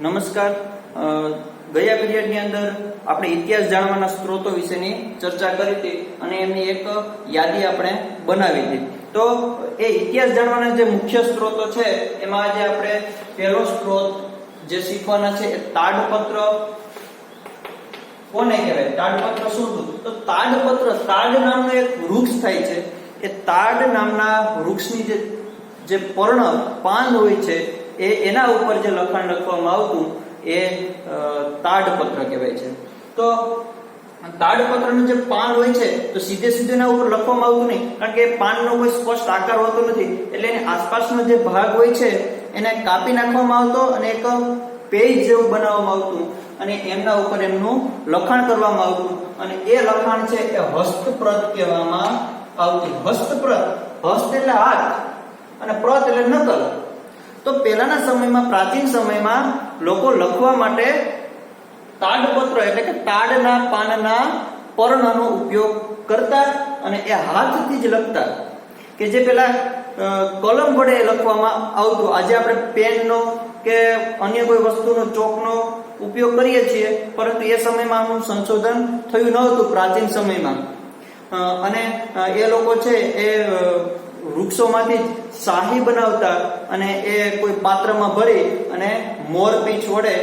નમસ્કાર. ગયા પીરિયડની અંદર આપણે ઇતિહાસ જાણવાના સ્ત્રોતો વિશેની ચર્ચા કરી હતી અને એમની એક યાદી આપણે બનાવી હતી. તો એ ઇતિહાસ જાણવાના જે મુખ્ય સ્ત્રોતો છે એમાં આજે આપણે પહેલો સ્ત્રોત જે શીખવાના છે એ તાડપત્ર. કોને કહેવાય? તાડપત્ર શું હતું? તો તાડપત્ર, તાડ નામનું એક વૃક્ષ થાય છે. એ તાડ નામના વૃક્ષની જે પર્ણ પાન હોય છે એના ઉપર જે લખાણ લખવામાં આવતું એ તાડપત્ર કહેવાય છે. તો તાડપત્રનું જે પાન હોય છે તો સીધે એના ઉપર લખવામાં આવતું નહીં, કારણ કે પાનનો કોઈ સ્પષ્ટ આકાર હોતો નથી. એટલે એની આસપાસનો જે ભાગ હોય છે એને કાપી નાખવામાં આવતો અને એક પેજ જેવું બનાવવામાં આવતું અને એમના ઉપર એમનું લખાણ કરવામાં આવતું અને એ લખાણ છે એ હસ્તપ્રત કહેવામાં આવતું. હસ્તપ્રત, હસ્ત એટલે હાથ અને પ્રત એટલે નકલ. તો પહેલાના સમયમાં, પ્રાચીન સમયમાં લોકો લખવા માટે તાડપત્ર એટલે કે તાડના પાનના પર્ણનો ઉપયોગ કરતા અને એ હાથથી જ લખતા. કે જે પેલા કલમ વડે લખવામાં આવતું. આજે આપણે પેનનો કે અન્ય કોઈ વસ્તુનો ચોકનો ઉપયોગ કરીએ છીએ, પરંતુ એ સમયમાં આનું સંશોધન થયું ન હતું પ્રાચીન સમયમાં. અને એ લોકો છે એ વૃક્ષોમાંથી શાહી બનાવતા અને એ કોઈ પાત્રમાં ભરી અને મોરપીંછ વડે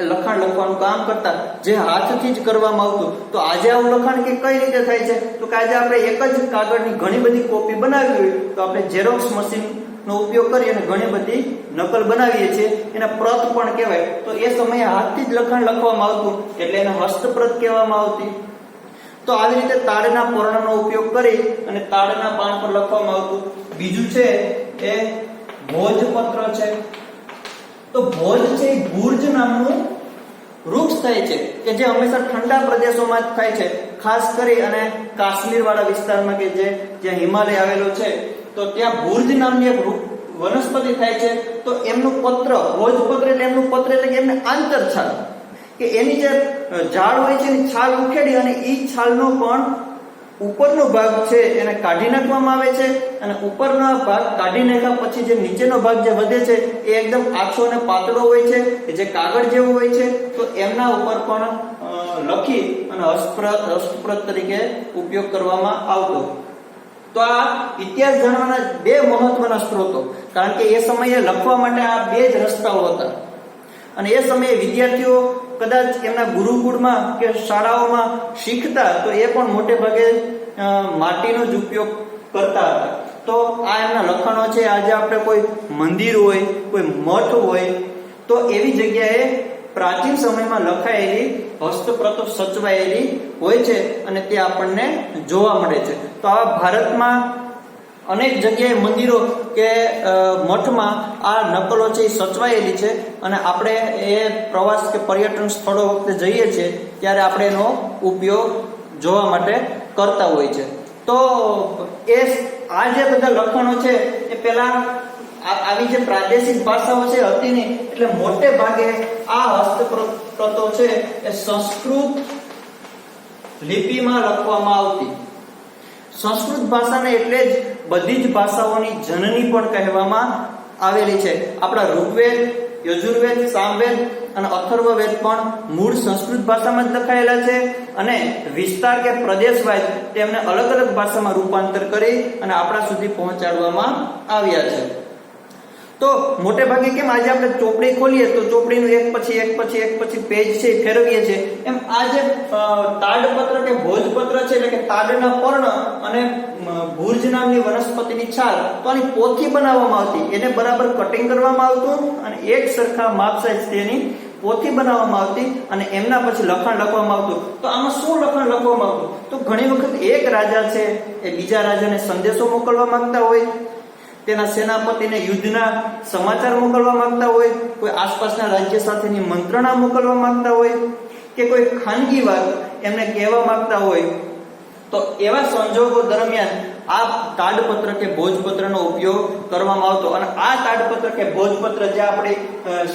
લખાણ લખવાનું કામ કરતા, જે હાથથી જ કરવામાં આવતું. તો આજે આવું લખાણ કે કઈ રીતે થાય છે? તો કે આજે આપણે એક જ કાગળની ઘણી બધી કોપી બનાવી હોય તો આપણે ઝેરોક્સ મશીનનો ઉપયોગ કરી અને ઘણી બધી નકલ બનાવીએ છીએ. એને પ્રત પણ કહેવાય. તો એ સમયે હાથથી જ લખાણ લખવામાં આવતું એટલે એને હસ્તપ્રત કહેવામાં આવતી. તો આવી રીતે તાડના પર્ણનો ઉપયોગ કરી અને તાડના પાન પર લખવામાં આવતું. બીજું છે એ ભોજપત્ર છે. તો ભોજ છે એ ભુર્જ નામનું વૃક્ષ થાય છે કે જે હંમેશા ઠંડા પ્રદેશોમાં જ થાય છે. ખાસ કરી અને કાશ્મીર વાળા વિસ્તારમાં કે જ્યાં હિમાલય આવેલો છે તો ત્યાં ભુર્જ નામની એક વનસ્પતિ થાય છે. તો એમનું પત્ર, ભોજપત્ર એટલે એમનું પત્ર એટલે કે એમને આંતરછાલ, કે એની જે ઝાડ હોય છે એની છાલ ઉખેડી અને એ છાલનો પણ ઉપરનો ભાગ છે એને કાઢી નાખવામાં આવે છે અને ઉપરનો ભાગ કાઢી નાખ્યા પછી જે નીચેનો ભાગ જે વધે છે એ એકદમ આછો અને પાતળો હોય છે કે જે કાગળ જેવો હોય છે. તો એમના ઉપર પણ લખી અને હસ્તપ્રત તરીકે ઉપયોગ કરવામાં આવતો. તો આ ઇતિહાસ જાણવાના બે મહત્વના સ્ત્રોતો, કારણ કે એ સમયે લખવા માટે આ બે જ રસ્તાઓ હતા. અને એ સમયે વિદ્યાર્થીઓ કદાચ એમના ગુરુકુળમાં કે શાળાઓમાં શીખતા તો એ પણ મોટે ભાગે માટીનો જ ઉપયોગ કરતા હતા. તો આ એમના લખાણો છે. આજે આપણે કોઈ મંદિર હોય, કોઈ મઠ હોય તો એવી જગ્યાએ પ્રાચીન સમયમાં લખાયેલી હસ્તપ્રતો સચવાયેલી હોય છે અને તે આપણને જોવા મળે છે. તો આ ભારતમાં અનેક જગ્યાએ મંદિરો કે મઠમાં આ નકલો છે એ સચવાયેલી છે અને આપણે એ પ્રવાસ કે પર્યટન સ્થળો વખતે જઈએ છીએ ત્યારે આપણે એનો ઉપયોગ જોવા માટે કરતા હોય છે. તો એ આ જે બધા લખાણો છે એ પેલા આવી જે પ્રાદેશિક ભાષાઓ છે હતી નહીં, એટલે મોટે ભાગે આ હસ્તપ્રતો છે એ સંસ્કૃત લિપિમાં લખવામાં આવતી. સંસ્કૃત ભાષાને એટલે જ બધી જ ભાષાઓની જનની પણ કહેવામાં આવેલી છે. આપણા ઋગ્વેદ, યજુર્વેદ, સામવેદ અને અથર્વવેદ પણ મૂળ સંસ્કૃત ભાષામાં જ લખાયેલા છે અને વિસ્તાર કે પ્રદેશવાઇઝ તેમને અલગ અલગ ભાષામાં રૂપાંતર કરી અને આપણા સુધી પહોંચાડવામાં આવ્યા છે. તો મોટે ભાગે કેમ આજે આપણે ચોપડી ખોલીએ તો ચોપડીનું એક પછી પેજ છે ફેરવીએ છીએ, એમ આ જે તાડપત્ર કે ભોજપત્ર છે એટલે કે તાડના પર્ણ અને ભુર્જ નામની વનસ્પતિની છાલ, તો આની પોથી બનાવવામાં આવતી. એને બરાબર કટિંગ કરવામાં આવતું અને એક સરખા માપ સાઈઝ તેની પોથી બનાવવામાં આવતી અને એમના પછી લખાણ લખવામાં આવતું. તો આમાં શું લખાણ લખવામાં આવતું? તો ઘણી વખત એક રાજા છે એ બીજા રાજાને સંદેશો મોકલવા માંગતા હોય, તેના સેનાપતિને યુદ્ધના સમાચાર મોકલવા માંગતા હોય, કોઈ આસપાસના રાજ્ય સાથેની મંત્રણા મોકલવા માંગતા હોય કે કોઈ ખાનગી વાત એમને કહેવા માંગતા હોય. તો એવા સંજોગો દરમિયાન આ તાડપત્ર કે ભોજપત્રનો ઉપયોગ કરવામાં આવતો. અને આ તાડપત્ર કે ભોજપત્ર જે આપણી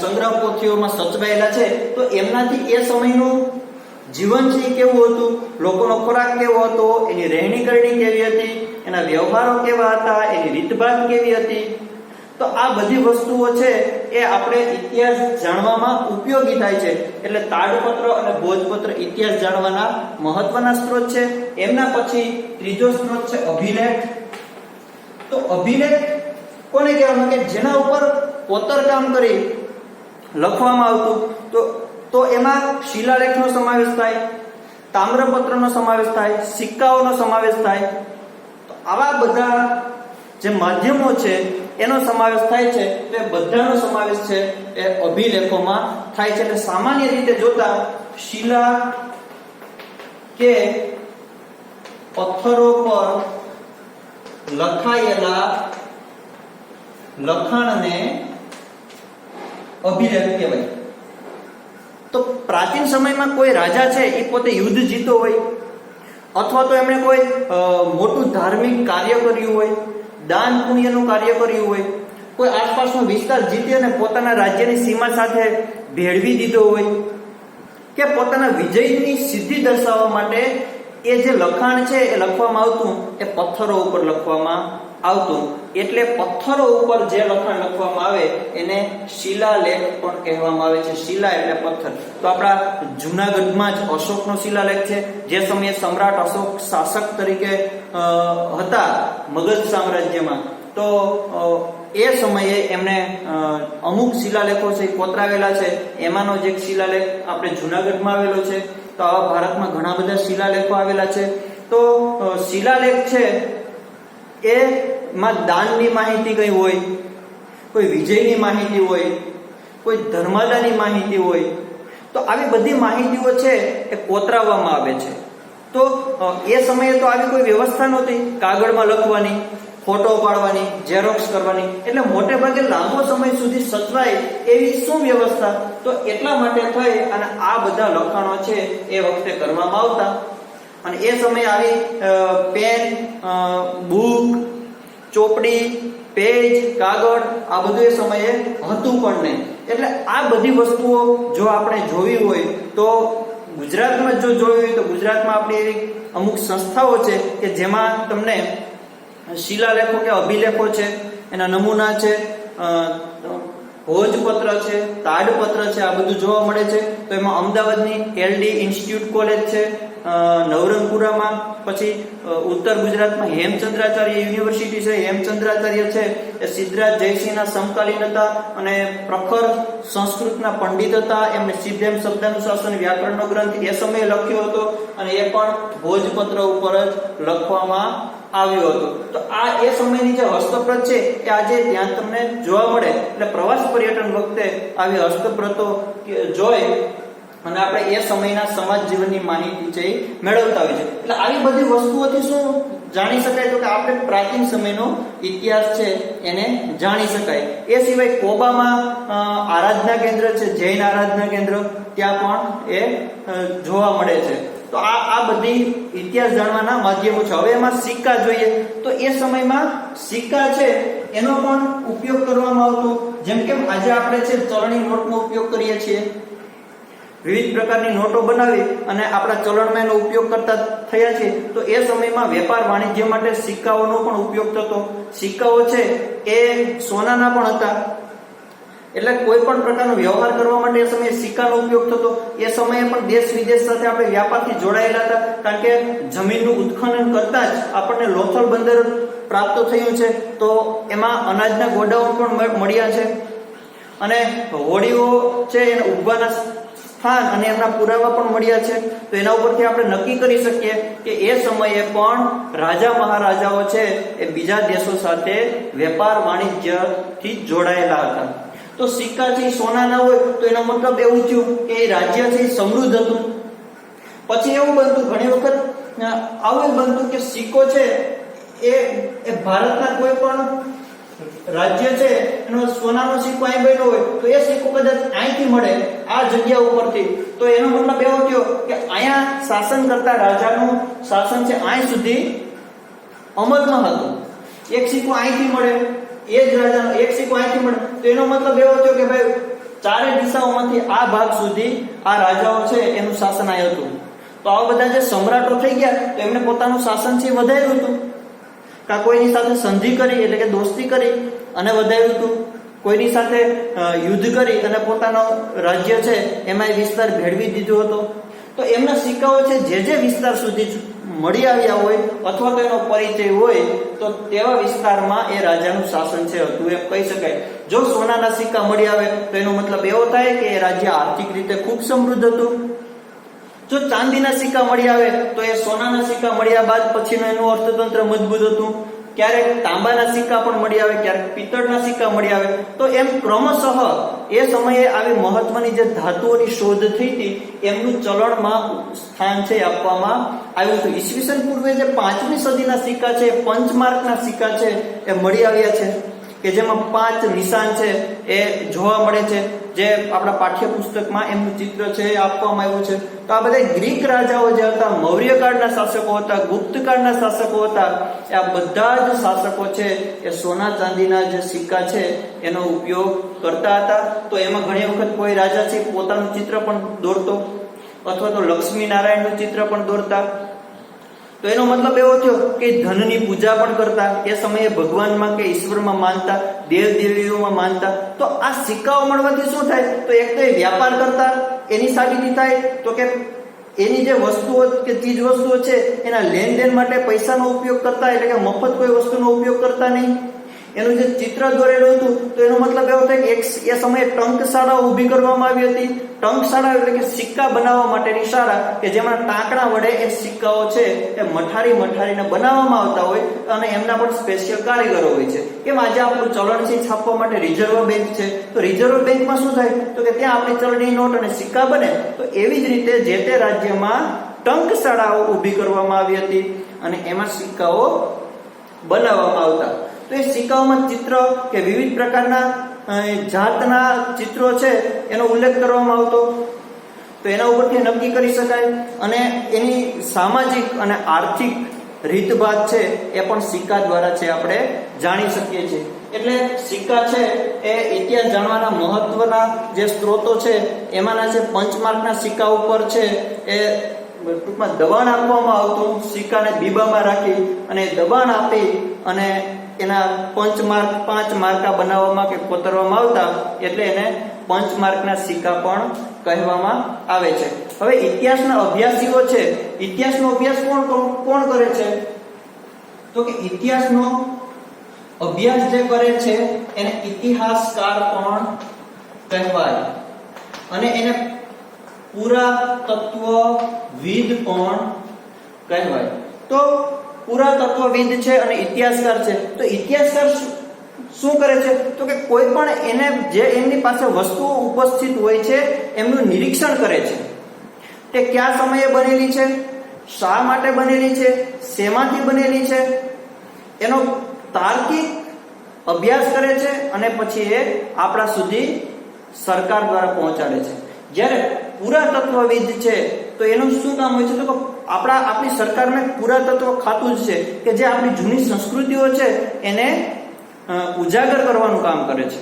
સંગ્રહ પોથીઓમાં સચવાયેલા છે તો એમનાથી એ સમયનું જીવન છે કેવું હતું, લોકોનો ખોરાક કેવો હતો, એની રહેણી કરણી કેવી હતી, એના વ્યવહારો કેવા હતા, એની રીતભાત કેવી હતી, તો આ બધી વસ્તુઓ છે એ આપણે ઇતિહાસ જાણવામાં ઉપયોગી થાય છે. એટલે તાડપત્ર અને ભોજપત્ર ઇતિહાસ જાણવાના મહત્વના સ્ત્રોત છે. એમના પછી ત્રીજો સ્ત્રોત છે અભિલેખ. તો અભિલેખ કોને કહેવામાં, કે જેના ઉપર કોતરકામ કરી લખવામાં આવતું. તો એમાં શિલાલેખનો સમાવેશ થાય, તામ્રપત્રનો સમાવેશ થાય, સિક્કાઓનો સમાવેશ થાય. તો આવા બધા જે માધ્યમો છે એનો સમાવેશ થાય છે. તે બધાનો સમાવેશ છે એ અભિલેખોમાં થાય છે. એટલે સામાન્ય રીતે જોતા શિલા કે પથ્થરો પર લખાયેલા લખાણને અભિલેખ કહેવાય. તો પ્રાચીન સમયમાં કોઈ રાજા છે એ પોતે યુદ્ધ જીતો હોય, અથવા તો એમણે કોઈ મોટું ધાર્મિક કાર્ય કર્યું હોય, દાન પુણ્યનું કાર્ય કર્યું હોય, કોઈ આસપાસનો વિસ્તાર જીતી અને પોતાના રાજ્યની સીમા સાથે ભેળવી દીધો હોય, કે પોતાના વિજયની સિદ્ધિ દર્શાવવા માટે એ જે લખાણ છે એ લખવામાં આવતું એ પથ્થરો ઉપર લખવામાં આવતું. એટલે પથ્થરો ઉપર જે લખાણ લખવામાં આવે એને શિલાલેખ પણ કહેવામાં આવે છે. શિલા એટલે પથ્થર. તો આપણા જૂનાગઢમાં જ અશોકનો શિલાલેખ છે. જે સમયે સમ્રાટ અશોક શાસક તરીકે હતા મગધ સામ્રાજ્યમાં, તો એ સમયે એમને અમુક શિલાલેખો છે કોતરાવેલા છે. એમાંનો જ એક શિલાલેખ આપણે જૂનાગઢમાં આવેલો છે. તો આવા ભારતમાં ઘણા બધા શિલાલેખો આવેલા છે. તો શિલાલેખ છે એમાં દાનની માહિતી કઈ હોય, કોઈ વિજયની માહિતી હોય, કોઈ ધર્માદાની માહિતી હોય. તો આવી બધી માહિતીઓ છે એ કોતરાવવામાં આવે છે. તો એ સમયે તો આવી કોઈ વ્યવસ્થા નહોતી કાગળમાં લખવાની, ફોટો પાડવાની, ઝેરોક્સ કરવાની. એટલે મોટે ભાગે લાંબો સમય સુધી સચવાય એવી શું વ્યવસ્થા, તો એટલા માટે થઈ અને આ બધા લખાણો છે એ વખતે કરવામાં આવતા. અને એ સમયે આવી પેન, બુક, ચોપડી, પેજ, કાગળ આ બધું એ સમયે હતું પણ નહીં. એટલે આ બધી વસ્તુઓ જો આપણે જોવી હોય તો ગુજરાતમાં જો જોવી હોય તો ગુજરાતમાં આપણી એવી અમુક સંસ્થાઓ છે કે જેમાં તમને શિલાલેખો કે અભિલેખો છે, એના નમૂના છે, ભોજપત્ર છે, તાડપત્ર છે, આ બધું જોવા મળે છે. તો એમાં અમદાવાદની LD ઇન્સ્ટિટ્યૂટ કોલેજ છે, નવરંગપુરામાં, પછી ઉત્તર ગુજરાતમાં હેમચંદ્રાચાર્ય યુનિવર્સિટી છે. હેમચંદ્રાચાર્ય છે એ સિદ્ધરાજ જયસિંહના સમકાલીન હતા અને પ્રખર સંસ્કૃતના પંડિત હતા. એમને સિદ્ધેમ શબ્દાનુશાસન વ્યાકરણનો ગ્રંથ એ સમયે લખ્યો હતો અને એ પણ ભોજપત્ર ઉપર જ લખવામાં આવ્યો હતો. તો આ એ સમયની જે હસ્તપ્રત છે એ આજે ત્યાં તમને જોવા મળે. એટલે પ્રવાસ પર્યટન વખતે આવી હસ્તપ્રતો જોઈ અને આપણે એ સમયના સમાજ જીવનની માહિતી છે મેળવતા હોય છે. એટલે આવી બધી વસ્તુઓથી શું જાણી શકાય, તો કે આપણે પ્રાચીન સમયનો ઇતિહાસ છે એને જાણી શકાય. એ સિવાય કોબામાં આરાધના કેન્દ્ર છે, જૈન આરાધના કેન્દ્ર, ત્યાં પણ એ જોવા મળે છે. તો આ બધી ઇતિહાસ જાણવાના માધ્યમો છે. હવે એમાં સિક્કા જોઈએ તો એ સમયમાં સિક્કા છે એનો પણ ઉપયોગ કરવામાં આવતો. જેમ કે આજે આપણે છે ચલણી નોટનો ઉપયોગ કરીએ છીએ, વિવિધ પ્રકારની નોટો બનાવી અને આપણા ચલણમાં એનો ઉપયોગ કરતા થયા છે. તો એ સમયમાં વેપાર વાણિજ્ય માટે સિક્કાઓનો પણ ઉપયોગ થતો. સિક્કાઓ છે એ સોનાના પણ હતા. એટલે કોઈ પણ પ્રકારનો વ્યવહાર કરવા માટે એ સમયે સિક્કાનો ઉપયોગ થતો. એ સમયે પણ દેશ વિદેશ સાથે આપણે વ્યાપારથી જોડાયેલા હતા, કારણ કે જમીનનું ઉત્ખનન કરતા જ આપણને લોથલ બંદર પ્રાપ્ત થયું છે. તો એમાં અનાજના ગોડાઉન પણ મળ્યા છે અને હોડીઓ છે એને ઉગવાના સ્થાન અને એમના પુરાવા પણ મળ્યા છે. તો એના ઉપરથી આપણે નક્કી કરી શકીએ કે એ સમયે પણ રાજા મહારાજાઓ છે એ બીજા દેશો સાથે વેપાર વાણિજ્યથી જોડાયેલા હતા. તો સિક્કા છે સોનાના હોય તો એનો મતલબ એવું થયું કે એ રાજ્ય છે સમૃદ્ધ હતું. પછી એવું બનતું, ઘણી વખત આવું બનતું કે સિક્કો છે એ ભારતના કોઈ પણ રાજ્ય છે એનો સોનાનો સિક્કો અહીં બન્યો હોય તો એ સિક્કો કદાચ અહીંથી મળે આ જગ્યા ઉપરથી, તો એનો મતલબ એવો થયો કે અહીંયા શાસન કરતા રાજાનું શાસન છે અહીં સુધી અમલમાં હતું. એક સિક્કો અહીંથી મળે, એ જ રાજાનો એક સિક્કો અહીંથી મળે, તો એનો મતલબ એવો થયો કે ભાઈ ચારે દિશાઓમાંથી આ ભાગ સુધી આ રાજાઓ છે એનું શાસન અહીં હતું. તો આવા બધા જે સમ્રાટો થઈ ગયા તો એમને પોતાનું શાસન છે વધાર્યું હતું. કાં કોઈની સાથે સંધિ કરી એટલે કે દોસ્તી કરી અને વધાવ્યું હતું, કોઈની સાથે યુદ્ધ કરી અને પોતાનો રાજ્ય છે એમાં એ વિસ્તાર ભેળવી દીધો હતો. તો એમના સિક્કાઓ છે જે વિસ્તાર સુધી મળી આવ્યા હોય અથવા તો એનો પરિચય હોય તો તેવા વિસ્તારમાં એ રાજાનું શાસન છે હતું એમ કહી શકાય. જો સોનાના સિક્કા મળી આવે તો એનો મતલબ એવો થાય કે એ રાજ્ય આર્થિક રીતે ખૂબ સમૃદ્ધ હતું. જો ચાંદીના સિક્કા મળી આવે તો એ સોનાના સિક્કા મળ્યા બાદ પછીનું એનું અર્થતંત્ર મજબૂત હતું. ક્યારેક તાંબાના સિક્કા પણ મળી આવે, ક્યારેક પિત્તળના સિક્કા મળી આવે. તો એમ ક્રમશઃ એ સમયે આવી મહત્વની જે ધાતુઓની શોધ થઈ હતી એમનું ચલણમાં સ્થાન છે આપવામાં આવ્યું હતું. ઈસવીસન પૂર્વે જે 5મી સદીના સિક્કા છે, પંચમાર્કના સિક્કા છે એ મળી આવ્યા છે કે જેમાં 5 નિશાન છે એ જોવા મળે છે. જે આપણા પાઠ્યપુસ્તકમાં એમનું ચિત્ર છે એ આપવામાં આવ્યું છે. તો આ બધા ગ્રીક રાજાઓ જે હતા, મૌર્ય કાળના શાસકો હતા, ગુપ્ત કાળના શાસકો હતા, આ બધા જ શાસકો છે એ સોના ચાંદીના જે સિક્કા છે એનો ઉપયોગ કરતા હતા. તો એમાં ઘણી વખત કોઈ રાજા છે પોતાનું ચિત્ર પણ દોરતો અથવા તો લક્ષ્મી નારાયણનું ચિત્ર પણ દોરતા. તો એનો મતલબ એવો થયો કે ધનની પૂજા પણ કરતા, એ સમયે ભગવાનમાં કે ઈશ્વરમાં માનતા, દેવ દેવીઓમાં માનતા. તો આ સિક્કાઓ મળવાથી શું થાય? તો એક તો એ વ્યાપાર કરતા, એની સાબિતી થાય તો કે એની જે વસ્તુઓ કે ચીજ વસ્તુઓ છે એના લેનદેન માટે પૈસાનો ઉપયોગ કરતા, એટલે કે મફત કોઈ વસ્તુનો ઉપયોગ કરતા નહીં. એનું જે ચિત્ર દોરેલું હતું તો એનો મતલબ એવો થાય કે એ સમયે ટંકશાળાઓ ઊભી કરવામાં આવી હતી. ટંકશાળા એટલે કે સિક્કા બનાવવા માટેની શાળા કે જેમાં ટાંકણા વડે એ સિક્કાઓ છે એ મઠારીને બનાવવામાં આવતા હોય અને એમના પણ સ્પેશિયલ કારીગરો હોય છે. કેમ આજે આપણું ચલણ છે છાપવા માટે રિઝર્વ બેંક છે, તો રિઝર્વ બેંકમાં શું થાય તો કે ત્યાં આપણી ચલણી નોટ અને સિક્કા બને. તો એવી જ રીતે જે તે રાજ્યમાં ટંકશાળાઓ ઊભી કરવામાં આવી હતી અને એમાં સિક્કાઓ બનાવવામાં આવતા. તો એ સિક્કાઓમાં ચિત્ર કે વિવિધ પ્રકારના જાતના ચિત્રો છે એનો ઉલ્લેખ કરવામાં આવતો. તો એના ઉપરથી નક્કી કરી શકાય અને એની સામાજિક અને આર્થિક રીતભાત છે એ પણ સિક્કા દ્વારા છે આપણે જાણી શકીએ છીએ. એટલે સિક્કા છે એ ઇતિહાસ જાણવાના મહત્વના જે સ્ત્રોતો છે એમાંના છે પંચમાર્કના સિક્કા ઉપર છે એ ટૂંકમાં દબાણ આપવામાં આવતું. સિક્કાને બીબામાં રાખી અને દબાણ આપી અને એના 5 માર્કા બનાવવામાં કે કોતરવામાં આવતા, એટલે એને પંચમાર્કના સિક્કા પણ કહેવામાં આવે છે. હવે ઇતિહાસના અભ્યાસીઓ છે, ઇતિહાસનો અભ્યાસ કોણ કરે છે તો કે ઇતિહાસનો અભ્યાસ જે કરે છે એને ઇતિહાસકાર પણ કહેવાય અને એને પુરાતત્વવિદ પણ કહેવાય. તો પુરાતત્વવિદ છે અને ઇતિહાસકાર છે. તો ઇતિહાસકાર શું કરે છે તો કે કોઈ પણ એને જે એમની પાસે વસ્તુઓ ઉપસ્થિત હોય છે એમનું નિરીક્ષણ કરે છે. તે કયા સમયે બનેલી છે, શા માટે બનેલી છે, શેમાંથી બનેલી છે, એનો તાર્કિક અભ્યાસ કરે છે અને પછી એ આપણા સુધી સરકાર દ્વારા પહોંચાડે છે. જ્યારે પુરાતત્વવિદ છે તો એનું શું કામ હોય છે તો કે આપણી સરકારને પુરાતત્વ ખાતું જ છે કે જે આપણી જૂની સંસ્કૃતિઓ છે એને ઉજાગર કરવાનું કામ કરે છે.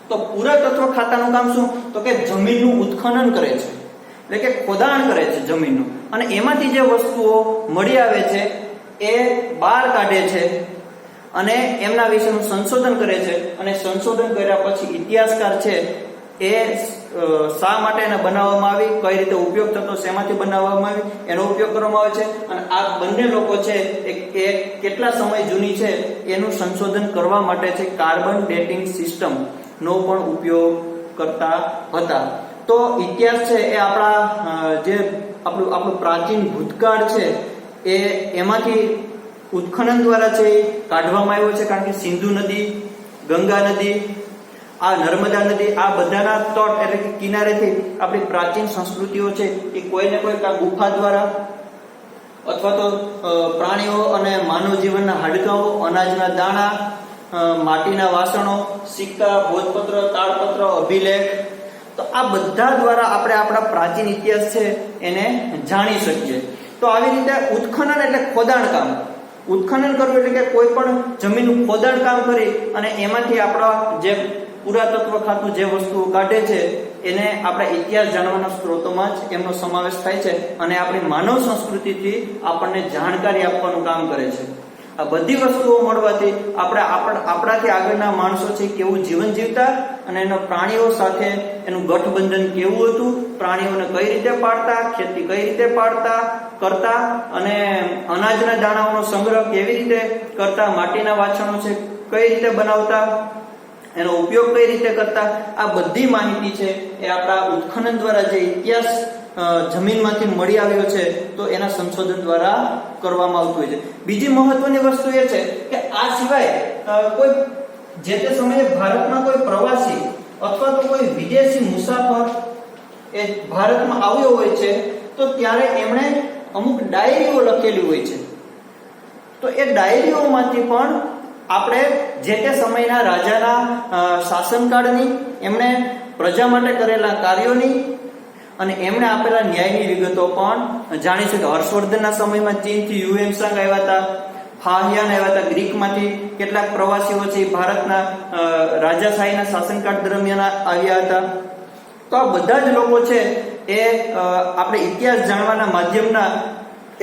તો પુરાતત્વ ખાતાનું કામ શું તો કે જમીનનું ઉત્ખનન કરે છે, એટલે કે ખોદાણ કરે છે જમીનનું, અને એમાંથી જે વસ્તુઓ મળી આવે છે એ બહાર કાઢે છે અને એમના વિશેનું સંશોધન કરે છે. અને સંશોધન કર્યા પછી ઇતિહાસકાર છે એ શા માટે એને બનાવવામાં આવી, કઈ રીતે ઉપયોગ થતો, શેમાંથી બનાવવામાં આવી, એનો ઉપયોગ કરવામાં આવે છે. અને આ બંને લોકો છે એ કેટલા સમય જૂની છે એનું સંશોધન કરવા માટે છે કાર્બન ડેટિંગ સિસ્ટમ નો પણ ઉપયોગ કરતા હતા. તો ઇતિહાસ છે એ આપણા જે આપણું પ્રાચીન ભૂતકાળ છે એમાંથી ઉત્ખનન દ્વારા છે કાઢવામાં આવ્યો છે. કારણ કે સિંધુ નદી, ગંગા નદી, આ નર્મદા નદી, આ બધાના તટ એટલે કે કિનારેથી આપણી પ્રાચીન સંસ્કૃતિઓ છે એ કોઈને કોઈ ગુફા દ્વારા અથવા તો પ્રાણીઓ અને માનવ જીવનના હાડકાઓ, અનાજના દાણા, માટીના વાસણો, સિક્કા, ભોજપત્ર, તાળપત્ર, અભિલેખ, તો આ બધા દ્વારા આપણે આપણા પ્રાચીન ઇતિહાસ છે એને જાણી શકીએ. તો આવી રીતે ઉત્ખનન એટલે ખોદાણ કામ. ઉત્ખનન કરવું એટલે કે કોઈ પણ જમીનનું ખોદાણ કામ કરી અને એમાંથી આપણા જે પુરાતત્વ ખાતું જે વસ્તુઓ કાઢે છે એને આપણા ઇતિહાસ જાણવાના સ્ત્રોતોમાં જ એમનો સમાવેશ થાય છે અને આપણી માનવ સંસ્કૃતિથી આપણને જાણકારી આપવાનું કામ કરે છે. આ બધી વસ્તુઓ મળવાથી આપણાથી આગળના માણસો છે કેવું જીવન જીવતા અને એના પ્રાણીઓ સાથે એનું ગઠબંધન કેવું હતું, પ્રાણીઓને કઈ રીતે પાળતા, ખેતી કઈ રીતે કરતા અને અનાજના દાણાઓનો સંગ્રહ કેવી રીતે કરતા, માટીના વાસણો છે કઈ રીતે બનાવતા, એનો ઉપયોગ કઈ રીતે કરતા, આ બધી માહિતી છે એ આપણા ઉત્ખનન દ્વારા જે ઇતિહાસ જમીનમાંથી મળી આવ્યો છે તો એના સંશોધન દ્વારા કરવામાં આવતું હોય છે. બીજી મહત્વની વસ્તુ એ છે કે આ સિવાય કોઈ જે તે સમયે ભારતમાં કોઈ પ્રવાસી અથવા તો કોઈ વિદેશી મુસાફર એ ભારતમાં આવ્યો હોય છે તો ત્યારે એમણે અમુક ડાયરીઓ લખેલી હોય છે. તો એ ડાયરીઓમાંથી પણ આપણે જે તે સમયના રાજાના શાસનકાળની, એમણે પ્રજા માટે કરેલા કાર્યોની અને એમણે આપેલા ન્યાયની વિગતો પણ જાણી શકે. હર્ષવર્ધનના સમયમાં ચીનથી યુએનસાંગ આવ્યા હતા, ફાહિયાન આવ્યા હતા, ગ્રીકમાંથી કેટલાક પ્રવાસીઓ છે ભારતના રાજાશાહીના શાસનકાળ દરમિયાન આવ્યા હતા. તો આ બધા જ લોકો છે એ આપણે ઇતિહાસ જાણવાના માધ્યમના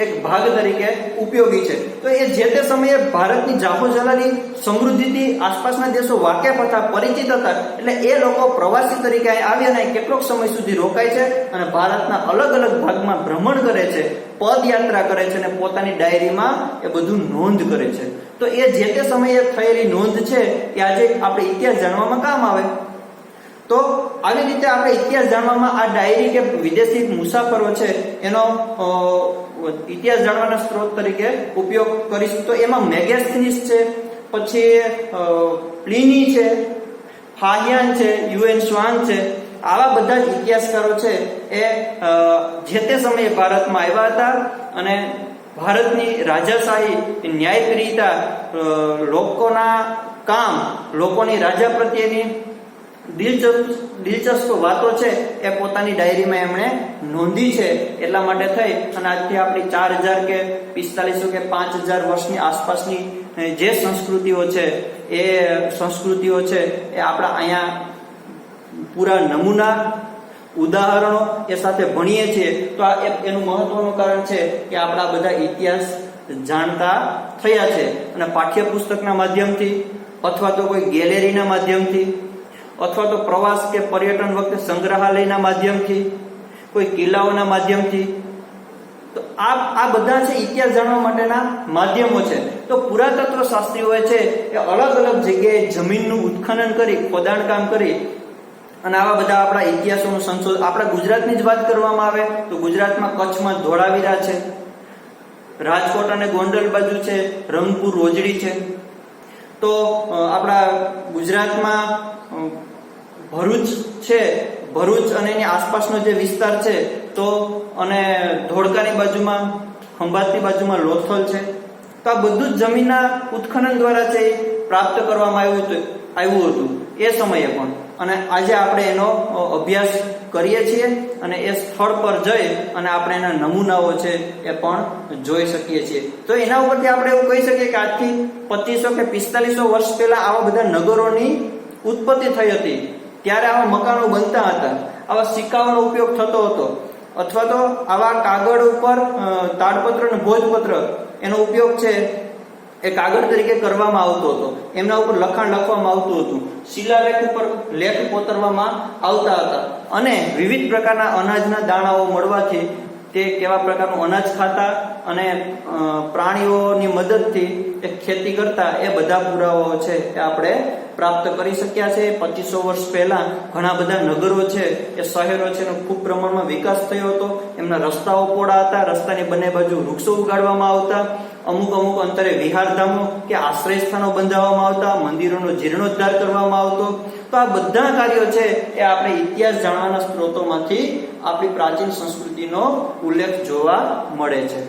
એક ભાગ તરીકે ઉપયોગી છે. તો એ જે તે સમયે ભારતની જાહોજલાલી સમૃદ્ધિથી આસપાસના દેશો વાકેફ હતા, પરિચિત હતા, એટલે એ લોકો પ્રવાસી તરીકે આવ્યા ને કેટલોક સમય સુધી રોકાય છે અને ભારતના અલગ અલગ ભાગમાં ભ્રમણ કરે છે, પદયાત્રા કરે છે અને પોતાની ડાયરીમાં એ બધું નોંધ કરે છે. તો એ જે તે સમયે થયેલી નોંધ છે એ આજે આપણે ઇતિહાસ જાણવામાં કામ આવે. તો આવી રીતે આપણે ઇતિહાસ જાણવામાં આ ડાયરી કે વિદેશી મુસાફરો છે એનો ઇતિહાસ જાણવાના સ્ત્રોત તરીકે ઉપયોગ કરીશું. તો એમાં મેગેસ્થનીસ છે, પછી પ્લિની છે, ફાહિયાન છે, યુએન સ્વાંગ છે, આવા બધા જ ઇતિહાસકારો છે એ જે તે સમયે ભારતમાં આવ્યા હતા અને ભારતની રાજાશાહી, ન્યાયપ્રિયતા, લોકોના કામ, લોકોની રાજા પ્રત્યેની દિલચસ્પ વાતો છે એ પોતાની ડાયરીમાં એમણે નોંધી છે. એટલા માટે થઈ અને આજથી આપણી 4000 કે 4500 કે 5000 વર્ષની આસપાસની જે સંસ્કૃતિઓ છે એ આપણા અહીંયા પૂરા નમૂના ઉદાહરણો એ સાથે ભણીએ છીએ. તો આ એનું મહત્વનું કારણ છે કે આપણા બધા ઇતિહાસ જાણતા થયા છે અને પાઠ્યપુસ્તકના માધ્યમથી અથવા તો કોઈ ગેલેરીના માધ્યમથી અથવા તો પ્રવાસ કે પર્યટન વખતે સંગ્રહાલયના માધ્યમથી, કોઈ કિલ્લાઓના માધ્યમથી. તો આ બધા છે ઇતિહાસ જાણવા માટેના માધ્યમો છે. તો પુરાતત્વ શાસ્ત્રીઓ છે એ અલગ અલગ જગ્યાએ જમીનનું ઉત્ખનન કરી, ખોદાણકામ કરી અને આવા બધા આપણા ઇતિહાસોનું સંશોધન. આપણા ગુજરાતની જ વાત કરવામાં આવે તો ગુજરાતમાં કચ્છમાં ધોળાવીરા છે, રાજકોટ અને ગોંડલ બાજુ છે રંગપુર રોજડી છે. તો આપણા ગુજરાતમાં ભરૂચ છે, ભરૂચ અને એની આસપાસનો જે વિસ્તાર છે તો અને ધોળકાની બાજુમાં, ખંભાતની બાજુમાં લોથલ છે. તો આ બધું જ જમીનના ઉત્ખનન દ્વારા છે પ્રાપ્ત કરવામાં આવ્યું હતું એ સમયે પણ. અને આજે આપણે એનો અભ્યાસ કરીએ છીએ અને એ સ્થળ પર જઈ અને આપણે એના નમૂનાઓ છે એ પણ જોઈ શકીએ છીએ. તો એના ઉપરથી આપણે એવું કહી શકીએ કે આજથી 2500 કે 4500 વર્ષ પહેલા આવા બધા નગરોની ઉત્પત્તિ થઈ હતી. ત્યારે આવા મકાનો બનતા હતા, આવા સિક્કાઓનો ઉપયોગ થતો હતો, અથવા તો આવા કાગળ ઉપર તાડપત્ર અને ભોજપત્ર એનો ઉપયોગ છે એ કાગળ તરીકે કરવામાં આવતો હતો. એમના ઉપર લખાણ લખવામાં આવતું હતું, શિલાલેખ ઉપર લેખ કોતરવામાં આવતા હતા અને વિવિધ પ્રકારના અનાજના દાણાઓ મળવાથી તે કેવા પ્રકારનું અનાજ ખાતા અને પ્રાણીઓની મદદથી ખેતી કરતા એ બધા પુરાવાઓ છે એ આપણે પ્રાપ્ત કરી શક્યા છે. 2500 વર્ષ પહેલા ઘણા બધા નગરો છે એ શહેરો છે એનો ખૂબ પ્રમાણમાં વિકાસ થયો હતો. એમના રસ્તાઓ પહોળા હતા, રસ્તાની બંને બાજુ વૃક્ષો ઉગાડવામાં આવતા, અમુક અંતરે વિહારધામો કે આશ્રય સ્થાનો બંધાવવામાં આવતા, મંદિરોનો જીર્ણોદ્ધાર કરવામાં આવતો. તો આ બધા કાર્યો છે એ આપણે ઇતિહાસ જાણવાના સ્ત્રોતોમાંથી આપણી પ્રાચીન સંસ્કૃતિનો ઉલ્લેખ જોવા મળે છે.